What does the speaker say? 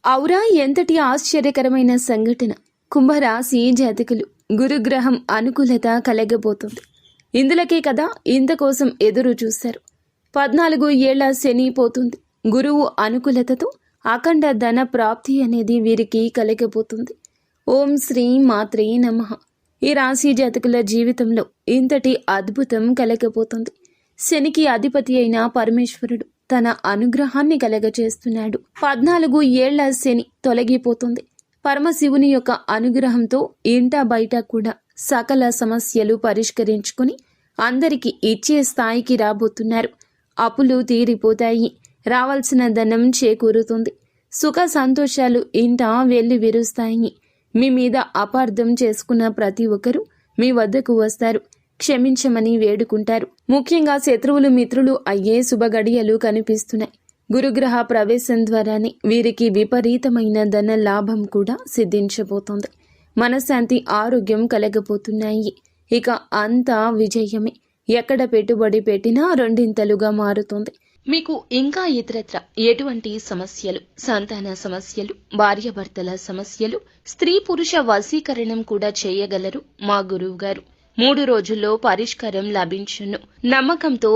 ఔరా ఎంతటి ఆశ్చర్యకరమైన సంఘటన. కుంభరాశి జాతకులు గురుగ్రహం అనుకూలత కలగబోతుంది. ఇందులకే కదా ఇంతకోసం ఎదురు చూశారు. 14 ఏళ్ల శని పోతుంది. గురువు అనుకూలతతో అఖండ ధన ప్రాప్తి అనేది వీరికి కలగబోతుంది. ఓం శ్రీ మాత్రే నమః. ఈ రాశి జాతకుల జీవితంలో ఇంతటి అద్భుతం కలగబోతుంది. శనికి అధిపతి అయిన పరమేశ్వరుడు తన అనుగ్రహాన్ని కలగచేస్తున్నాడు. 14 ఏళ్ల శని తొలగిపోతుంది. పరమశివుని యొక్క అనుగ్రహంతో ఇంటా బయట కూడా సకల సమస్యలు పరిష్కరించుకుని అందరికీ ఇచ్చే స్థాయికి రాబోతున్నారు. అప్పులు తీరిపోతాయి. రావాల్సిన ధనం చేకూరుతుంది. సుఖ సంతోషాలు ఇంట వెళ్లి విరుస్తాయి. మీ మీద అపార్థం చేసుకున్న ప్రతి ఒక్కరూ మీ వద్దకు వస్తారు. క్షమించమని వేడుకుంటారు. ముఖ్యంగా శత్రువులు మిత్రులు అయ్యే శుభగడియలు కనిపిస్తున్నాయి. గురుగ్రహ ప్రవేశం ద్వారానే వీరికి విపరీతమైన ధన లాభం కూడా సిద్ధించబోతోంది. మనశ్శాంతి ఆరోగ్యం కలగబోతున్నాయి. ఇక అంతా విజయమే. ఎక్కడ పెట్టుబడి పెట్టినా రెండింతలుగా మారుతోంది. మీకు ఇంకా ఇతరత్ర ఎటువంటి సమస్యలు, సంతాన సమస్యలు, భార్యాభర్తల సమస్యలు, స్త్రీ పురుష వశీకరణం కూడా చేయగలరు మా గురువు గారు. 3 రోజుల్లో పరిష్కారం లభించును. నమ్మకంతో